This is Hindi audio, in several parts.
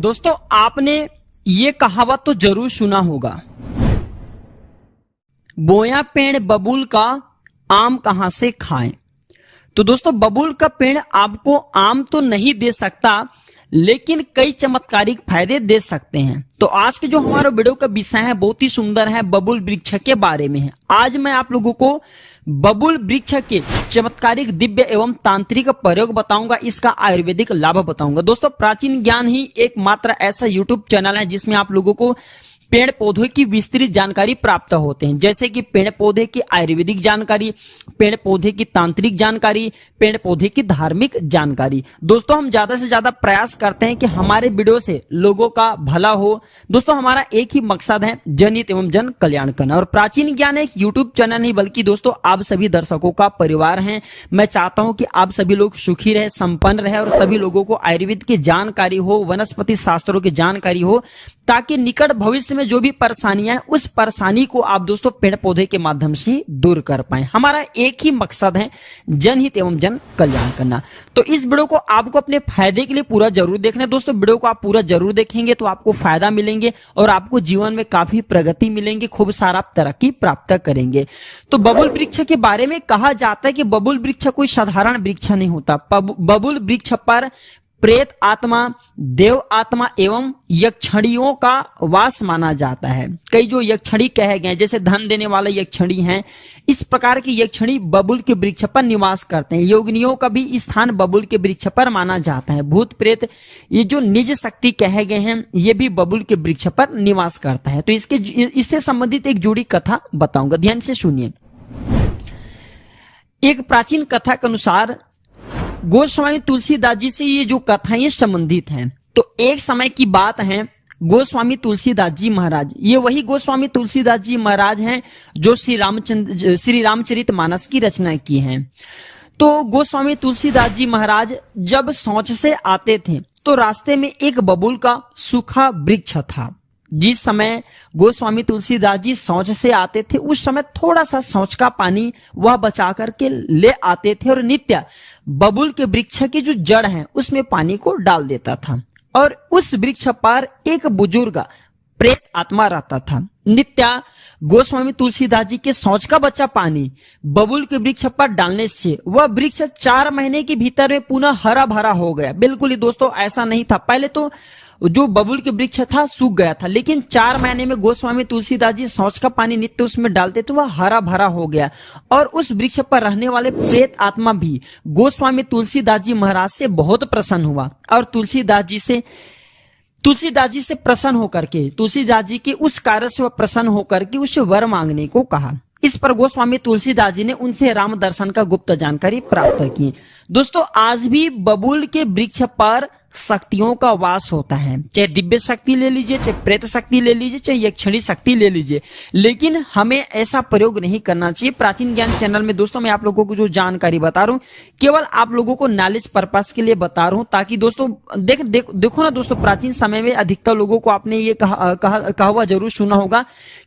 दोस्तों आपने ये कहावत तो जरूर सुना होगा, बोया पेड़ बबूल का आम कहां से खाएं। तो दोस्तों बबूल का पेड़ आपको आम तो नहीं दे सकता, लेकिन कई चमत्कारिक फायदे दे सकते हैं। तो आज के जो हमारा वीडियो का विषय है बहुत ही सुंदर है, बबूल वृक्ष के बारे में है। आज मैं आप लोगों को बबूल वृक्ष के चमत्कारिक दिव्य एवं तांत्रिक प्रयोग बताऊंगा, इसका आयुर्वेदिक लाभ बताऊंगा। दोस्तों प्राचीन ज्ञान ही एकमात्र ऐसा यूट्यूब चैनल है जिसमें आप लोगों को पेड़ पौधों की विस्तृत जानकारी प्राप्त होते हैं, जैसे कि पेड़ पौधे की आयुर्वेदिक जानकारी, पेड़ पौधे की तांत्रिक जानकारी, पेड़ पौधे की धार्मिक जानकारी। दोस्तों हम ज्यादा से ज्यादा प्रयास करते हैं कि हमारे वीडियो से लोगों का भला हो। दोस्तों हमारा एक ही मकसद है, जनहित एवं जन कल्याण करना। और प्राचीन ज्ञान एक यूट्यूब चैनल नहीं बल्कि दोस्तों आप सभी दर्शकों का परिवार है। मैं चाहता हूं कि आप सभी लोग सुखी रहे, संपन्न रहे और सभी लोगों को आयुर्वेद की जानकारी हो, वनस्पति शास्त्रों की जानकारी हो, ताकि निकट भविष्य में जो भी परेशानियां हैं उस परेशानी को आप दोस्तों पेड़ पौधे के माध्यम से दूर कर पाए। हमारा एक ही मकसद है, जनहित एवं जन कल्याण करना। तो इस वीडियो को आपको अपने फायदे के लिए पूरा जरूर देखना है। दोस्तों वीडियो को आप पूरा जरूर देखेंगे तो आपको फायदा मिलेंगे और आपको जीवन में काफी प्रगति मिलेंगे, खूब सारा तरक्की प्राप्त करेंगे। तो बबूल वृक्ष के बारे में कहा जाता है कि बबूल वृक्ष कोई साधारण वृक्ष नहीं होता। बबूल वृक्ष पर प्रेत आत्मा, देव आत्मा एवं यक्षणियों का वास माना जाता है। कई जो यक्षणी कहे गए, जैसे धन देने वाले यक्षणी हैं, इस प्रकार के यक्षणी बबूल के वृक्ष पर निवास करते हैं। योगिनियों का भी स्थान बबूल के वृक्ष पर माना जाता है। भूत प्रेत ये जो निज शक्ति कहे गए हैं, ये भी बबूल के वृक्ष पर निवास करता है। तो इससे संबंधित एक जुड़ी कथा बताऊंगा, ध्यान से सुनिए। एक प्राचीन कथा के अनुसार गोस्वामी तुलसीदास जी से ये जो कथाएं संबंधित हैं। तो एक समय की बात है, गोस्वामी तुलसीदास जी महाराज, ये वही गोस्वामी तुलसीदास जी महाराज हैं जो श्री रामचरितमानस की रचना की है। तो गोस्वामी तुलसीदास जी महाराज जब शौच से आते थे तो रास्ते में एक बबूल का सूखा वृक्ष था। जिस समय गोस्वामी तुलसीदास जी शौच से आते थे उस समय थोड़ा सा शौच का पानी वह बचा करके ले आते थे और नित्य बबूल के वृक्ष की जो जड़ है उसमें पानी को डाल देता था। और उस वृक्ष पर एक बुजुर्ग प्रेत आत्मा रहता था। नित्य गोस्वामी तुलसीदास जी के शौच का बचा पानी बबूल के वृक्ष पर डालने से वह वृक्ष 4 महीने के भीतर में पुनः हरा भरा हो गया। बिल्कुल ही दोस्तों ऐसा नहीं था, पहले तो जो बबूल के वृक्ष था सूख गया था, लेकिन 4 महीने में गोस्वामी तुलसीदास जी शौच का पानी नित्य उसमें डालते तो वह हरा भरा हो गया। और उस वृक्ष पर रहने वाले प्रेत आत्मा भी गोस्वामी तुलसीदास जी महाराज से बहुत प्रसन्न हुआ और तुलसीदास जी से प्रसन्न होकर के, तुलसीदास जी के उस कार्य से वह प्रसन्न होकर के उससे वर मांगने को कहा। इस पर गोस्वामी तुलसीदास जी ने उनसे राम दर्शन का गुप्त जानकारी प्राप्त की। दोस्तों आज भी बबूल के वृक्ष पर शक्तियों का वास होता है, चाहे दिव्य शक्ति ले लीजिए, चाहे प्रेत शक्ति ले लीजिए, चाहे यक्षणी शक्ति ले लीजिए, लेकिन हमें ऐसा प्रयोग नहीं करना चाहिए। प्राचीन ज्ञान चैनल में दोस्तों मैं आप लोगों को जो जानकारी बता रहा हूँ केवल आप लोगों को नॉलेज पर्पस के लिए बता रहा हूँ, ताकि दोस्तों देखो ना दोस्तों, प्राचीन समय में अधिकतर लोगों को आपने ये कहा हुआ जरूर सुना होगा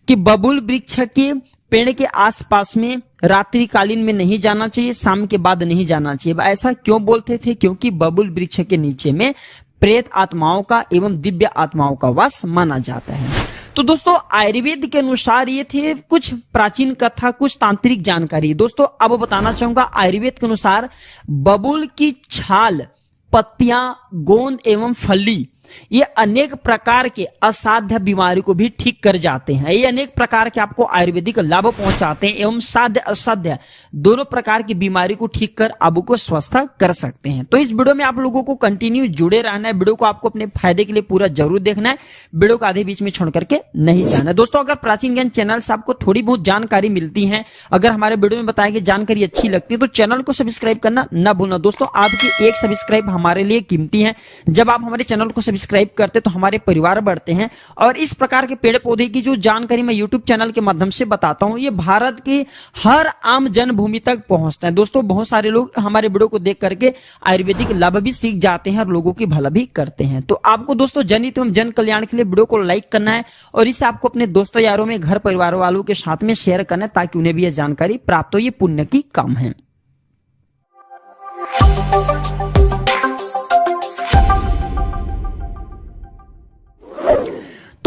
कि बबूल वृक्ष के पेड़ के आसपास में रात्रिकालीन में नहीं जाना चाहिए, शाम के बाद नहीं जाना चाहिए। ऐसा क्यों बोलते थे? क्योंकि बबूल वृक्ष के नीचे में प्रेत आत्माओं का एवं दिव्य आत्माओं का वास माना जाता है। तो दोस्तों आयुर्वेद के अनुसार ये थे कुछ प्राचीन कथा, कुछ तांत्रिक जानकारी। दोस्तों अब बताना चाहूंगा आयुर्वेद के अनुसार बबूल की छाल, पत्तियां, गोंद एवं फली ये अनेक प्रकार के असाध्य बीमारी को भी ठीक कर जाते हैं। ये अनेक प्रकार के आपको आयुर्वेदिक लाभ पहुंचाते हैं एवं साध्य असाध्य दोनों प्रकार की बीमारी को ठीक कर आपको स्वस्थ कर सकते हैं। तो इस वीडियो में आप लोगों को कंटिन्यू जुड़े रहना है। वीडियो को आपको अपने फायदे के लिए पूरा जरूर देखना है, वीडियो को आधे बीच में छोड़ करके नहीं जाना है। दोस्तों अगर प्राचीन ज्ञान चैनल से आपको थोड़ी बहुत जानकारी मिलती है, अगर हमारे वीडियो में बताई गई जानकारी अच्छी लगती है तो चैनल को सब्सक्राइब करना न भूलना। दोस्तों आपकी एक सब्सक्राइब हमारे लिए कीमती है। जब आप हमारे चैनल को सब्सक्राइब करते तो हमारे परिवार बढ़ते हैं। और इस प्रकार के पेड़ पौधे की जो जानकारी मैं यूट्यूब चैनल के माध्यम से बताता हूं, ये भारत की हर आम जनभूमि तक पहुंचता है। दोस्तों बहुत सारे लोग हमारे वीडियो को देख करके आयुर्वेदिक लाभ भी सीख जाते हैं और लोगों की भला भी करते हैं। तो आपको दोस्तों जनहित एवं जन कल्याण के लिए वीडियो को लाइक करना है और इसे आपको अपने दोस्तों यारों में, घर परिवार वालों के साथ में शेयर करना है ताकि उन्हें भी यह जानकारी प्राप्त हो। ये पुण्य की काम है।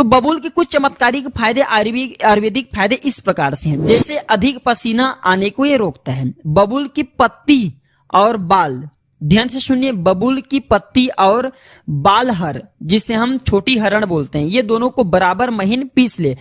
तो बबूल के कुछ चमत्कारिक फायदे आयुर्वेदिक फायदे इस प्रकार से हैं। जैसे अधिक पसीना आने को ये रोकता है। बबूल की पत्ती और बाल, ध्यान से सुनिए, बबूल की पत्ती और बाल हर, जिसे हम छोटी हरण बोलते हैं, ये दोनों को बराबर महीन पीस ले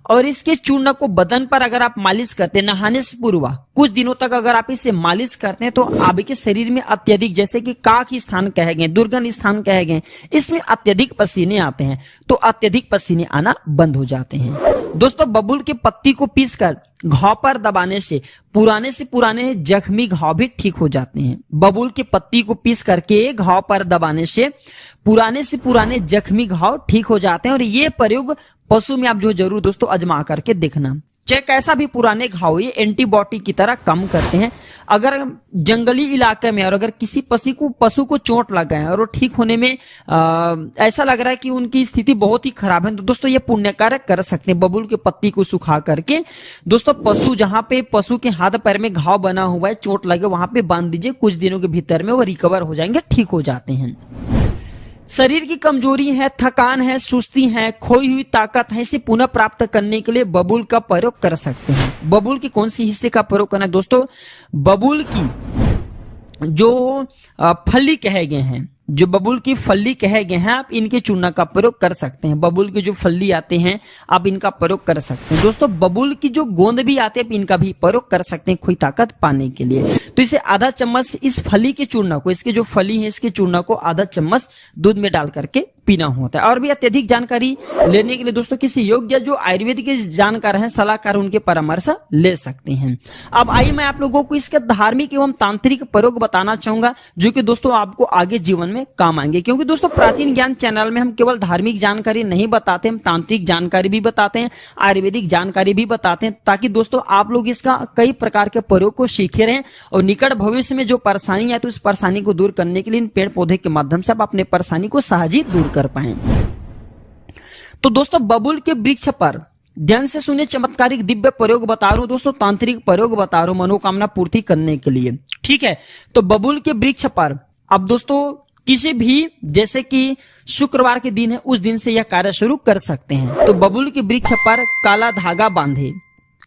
और इसके चूर्ण को बदन पर अगर आप मालिश करते हैं नहाने से पूर्व कुछ दिनों तक अगर आप इसे मालिश करते हैं तो आपके शरीर में अत्यधिक, जैसे कि काख स्थान कहे गए, दुर्गंध स्थान कहे गए, इसमें अत्यधिक पसीने आते हैं तो अत्यधिक पसीने आना बंद हो जाते हैं। दोस्तों बबूल के पत्ती को पीसकर घाव पर दबाने से पुराने जख्मी घाव भी ठीक हो जाते हैं। बबूल के पत्ती को पीस करके घाव पर दबाने से पुराने जख्मी घाव ठीक हो जाते हैं और ये प्रयोग पशु में आप जो जरूर दोस्तों आजमा करके देखना, चाहे कैसा भी पुराने घाव ये एंटीबायोटिक की तरह काम करते हैं। अगर जंगली इलाके में और अगर किसी पशु को चोट लग गए और वो ठीक होने में ऐसा लग रहा है कि उनकी स्थिति बहुत ही खराब है, तो दोस्तों ये पुण्य कार्य कर सकते हैं। बबूल के पत्ती को सुखा करके दोस्तों जहां पे पशु के हाथ पैर में घाव बना हुआ है, चोट लगे, वहां पे बांध दीजिए, कुछ दिनों के भीतर में वो रिकवर हो जाएंगे, ठीक हो जाते हैं। शरीर की कमजोरी है, थकान है, सुस्ती है, खोई हुई ताकत है, इसे पुनः प्राप्त करने के लिए बबूल का प्रयोग कर सकते हैं। बबूल की कौन सी हिस्से का प्रयोग करना है दोस्तों? बबूल की जो फली कहे गए हैं, जो बबूल की फली कहे गए हैं, आप इनके चूर्ण का प्रयोग कर सकते हैं। बबूल के जो फली आते हैं आप इनका प्रयोग कर सकते हैं। दोस्तों बबूल की जो गोंद भी आते हैं इनका भी प्रयोग कर सकते हैं खोई ताकत पाने के लिए। तो इसे आधा चम्मच इस फली के चूर्ण को, इसके जो फली है इसके चूर्ण को आधा चम्मच दूध में डाल करके पीना होता है। और भी अत्यधिक जानकारी लेने के लिए दोस्तों किसी योग्य जो आयुर्वेद के जानकार हैं, सलाहकार, उनके परामर्श ले सकते हैं। अब आइए मैं आप लोगों को इसके धार्मिक एवं तांत्रिक प्रयोग बताना चाहूंगा जो कि दोस्तों आपको आगे जीवन में काम आएंगे। क्योंकि दोस्तों प्राचीन ज्ञान चैनल में हम केवल धार्मिक जानकारी नहीं बताते, हम तांत्रिक जानकारी भी बताते हैं, आयुर्वेदिक जानकारी भी बताते हैं, ताकि दोस्तों आप लोग इसका कई प्रकार के प्रयोग को सीखे रहें और निकट भविष्य में जो परेशानी है तो उस परेशानी को दूर करने के लिए इन पेड़ पौधे के माध्यम से आप अपने परेशानी को सहज ही दूर कर पाए। तो दोस्तों बबूल के वृक्ष पर ध्यान से सुनिए, चमत्कारिक दिव्य प्रयोग बता रहा हूं दोस्तों, तांत्रिक प्रयोग बता रहा हूं मनोकामना पूर्ति करने के लिए, ठीक है। तो बबूल के वृक्ष पर अब दोस्तों किसी भी, जैसे कि शुक्रवार के दिन है, उस दिन से यह कार्य शुरू कर सकते हैं। तो बबूल के वृक्ष पर काला धागा बांधे,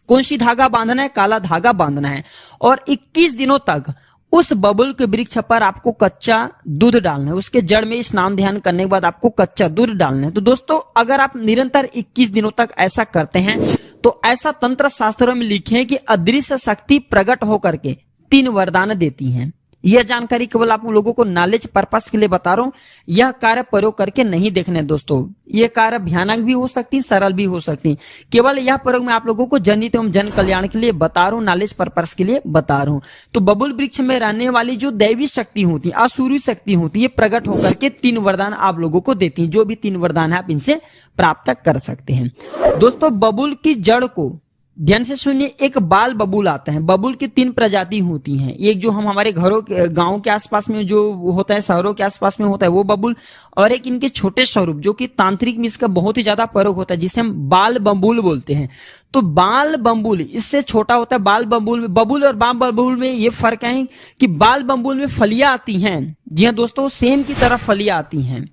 कौन सी धागा बांधना है? काला धागा बांधना है और 21 दिनों तक उस बबूल के वृक्ष पर आपको कच्चा दूध डालना है। उसके जड़ में स्नान ध्यान करने के बाद आपको कच्चा दूध डालना है। तो दोस्तों अगर आप निरंतर 21 दिनों तक ऐसा करते हैं तो ऐसा तंत्र शास्त्रों में लिखे हैं कि अदृश्य शक्ति प्रकट होकर के 3 वरदान देती हैं। यह जानकारी केवल आप लोगों को नॉलेज पर्पस के लिए बता रहा हूं, यह कार्य प्रयोग करके नहीं देखने दोस्तों। यह कार्य भयानक भी हो सकती, सरल भी हो सकती, केवल यह प्रयोग मैं आप लोगों को जनहित एवं जन कल्याण के लिए बता रहा हूं, नॉलेज पर्पस के लिए बता रहा हूं। तो बबूल वृक्ष में रहने वाली जो दैवी शक्ति होती है, आसुरी शक्ति होती है, प्रकट होकर के 3 वरदान आप लोगों को देती है। जो भी 3 वरदान है आप इनसे प्राप्त कर सकते हैं। दोस्तों बबूल की जड़ को ध्यान से सुनिए, एक बाल बबूल आता है। बबूल की 3 प्रजाति होती हैं, एक जो हम हमारे घरों गांव के आसपास में जो होता है, शहरों के आसपास में होता है वो बबूल, और एक इनके छोटे स्वरूप जो कि तांत्रिक में इसका बहुत ही ज्यादा प्रयोग होता है, जिसे हम बाल बबूल बोलते हैं। तो बाल बबूल इससे छोटा होता है। बाल बबूल में, बबूल और बाल बबूल में ये फर्क है कि बाल बबूल में फलियां आती हैं, जी हाँ दोस्तों, सेम की तरह फलियां आती हैं,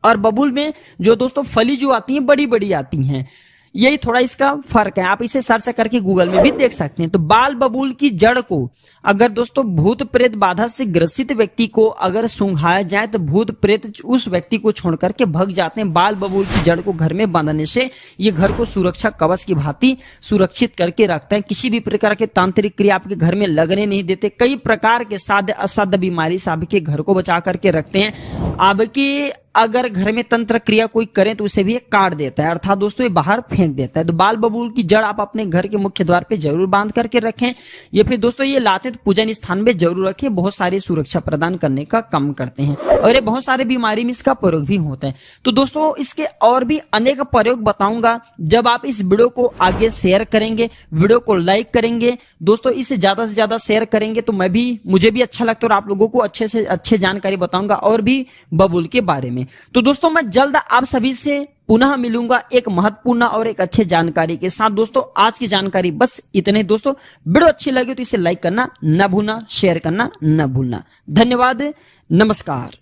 और बबूल में जो दोस्तों फली जो आती है बड़ी बड़ी आती हैं। यही थोड़ा इसका फर्क है, आप इसे सर्च करके गूगल में भी देख सकते हैं। तो बाल बबूल की जड़ को अगर दोस्तों भूत प्रेत बाधा से ग्रसित व्यक्ति को अगर सूंघाया जाए तो भूत प्रेत उस व्यक्ति को छोड़ करके भग जाते हैं। बाल बबूल की जड़ को घर में बांधने से ये घर को सुरक्षा कवच की भांति सुरक्षित करके रखते हैं। किसी भी प्रकार के तांत्रिक क्रिया आपके घर में लगने नहीं देते। कई प्रकार के साध्य असाध्य बीमारी से आपके घर को बचा करके रखते हैं। आपके अगर घर में तंत्र क्रिया कोई करे तो उसे भी काट देता है, अर्थात दोस्तों ये बाहर फेंक देता है। तो बाल बबूल की जड़ आप अपने घर के मुख्य द्वार पे जरूर बांध करके रखें, या फिर दोस्तों ये लाते तो पूजन स्थान में जरूर रखें। बहुत सारी सुरक्षा प्रदान करने का काम करते हैं और ये बहुत सारे बीमारी में इसका प्रयोग भी होता है। तो दोस्तों इसके और भी अनेक प्रयोग बताऊंगा जब आप इस वीडियो को आगे शेयर करेंगे, वीडियो को लाइक करेंगे दोस्तों, इसे ज्यादा से ज्यादा शेयर करेंगे तो मुझे भी अच्छा लगता है और आप लोगों को अच्छे से अच्छे जानकारी बताऊंगा और भी बबूल के बारे में। तो दोस्तों मैं जल्द आप सभी से पुनः मिलूंगा एक महत्वपूर्ण और एक अच्छे जानकारी के साथ। दोस्तों आज की जानकारी बस इतने। दोस्तों वीडियो अच्छी लगी तो इसे लाइक करना न भूलना, शेयर करना न भूलना। धन्यवाद, नमस्कार।